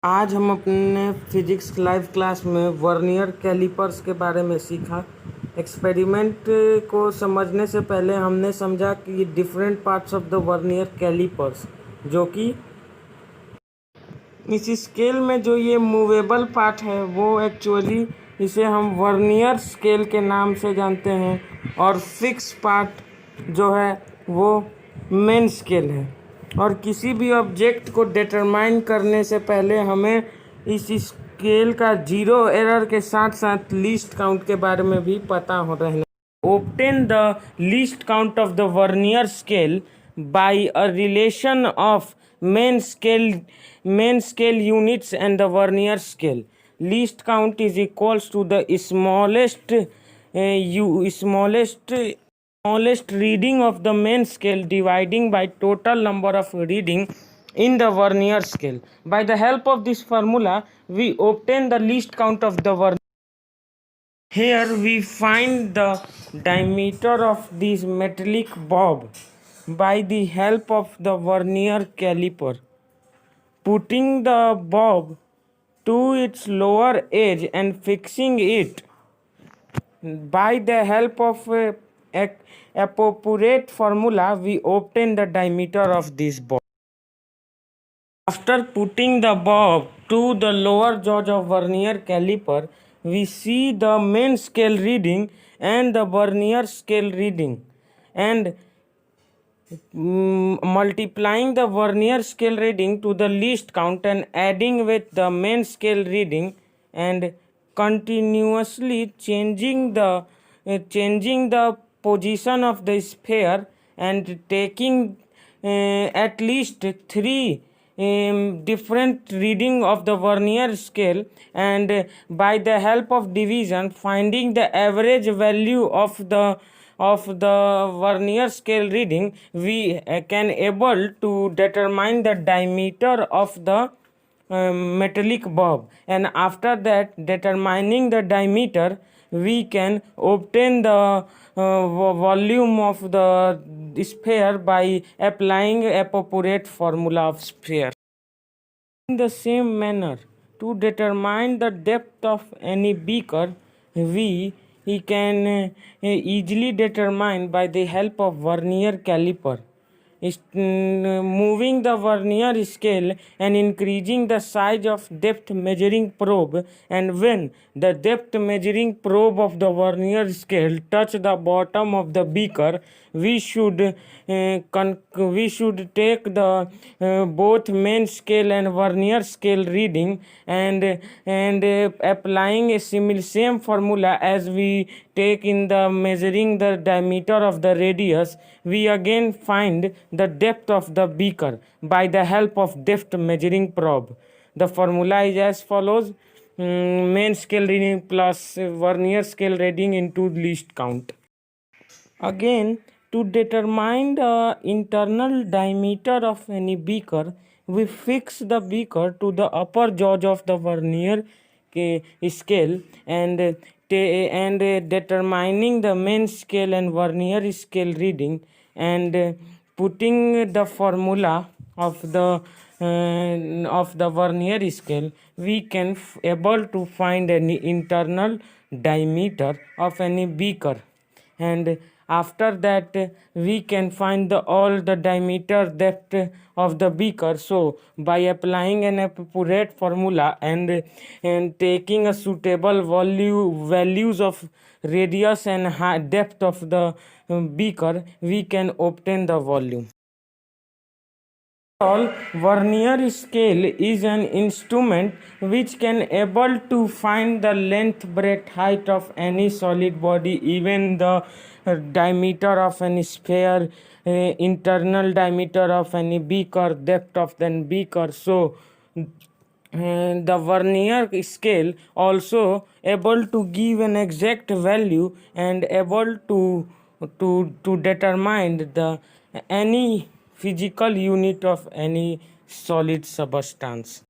आज हम अपने फिजिक्स लाइव क्लास में वर्नियर कैलिपर्स के बारे में सीखा। एक्सपेरिमेंट को समझने से पहले हमने समझा कि different parts of the vernier callipers, जो कि इस स्केल में जो ये मूवेबल पार्ट है वो एक्चुअली इसे हम वर्नियर स्केल के नाम से जानते हैं, और फिक्स पार्ट जो है वो मेन स्केल है। और किसी भी ऑब्जेक्ट को डिटरमाइन करने से पहले हमें इस स्केल का जीरो एरर के साथ साथ लीस्ट काउंट के बारे में भी पता हो रहना। Obtain the least count of the vernier scale by a relation of main scale units and the vernier scale. Least count is equals to the smallest reading of the main scale dividing by total number of reading in the vernier scale. By the help of this formula, we obtain the least count of the vernier. Here we find the diameter of this metallic bob by the help of the vernier caliper. Putting the bob to its lower edge and fixing it by the help of a appropriate formula, we obtain the diameter of this bob. After putting the bob to the lower gauge of vernier caliper, we see the main scale reading and the vernier scale reading, and multiplying the vernier scale reading to the least count and adding with the main scale reading, and continuously changing the position of the sphere and taking at least three different reading of the vernier scale, and by the help of division finding the average value of the vernier scale reading, we can able to determine the diameter of the metallic bob, and after that determining the diameter we can obtain the volume of the sphere by applying appropriate formula of sphere. In the same manner, to determine the depth of any beaker, we can easily determine by the help of vernier caliper. Moving the vernier scale and increasing the size of depth measuring probe, and when the depth measuring probe of the vernier scale touch the bottom of the beaker, we should take the both main scale and vernier scale reading, and applying a same formula as we take in the measuring the diameter of the radius, we again find the depth of the beaker by the help of depth measuring probe. The formula is as follows: main scale reading plus vernier scale reading into least count. Again, to determine the internal diameter of any beaker, we fix the beaker to the upper gauge of the vernier scale, and determining the main scale and vernier scale reading, and putting the formula of the vernier scale, we can able to find any internal diameter of any beaker, and after that we can find all the diameter depth of the beaker. So by applying an appropriate formula and taking a suitable values of radius and depth of the beaker, we can obtain the volume. All, vernier scale is an instrument which can able to find the length, breadth, height of any solid body, even the diameter of any sphere, internal diameter of any beaker, depth of the beaker. So the vernier scale also able to give an exact value and able to determine the any physical unit of any solid substance.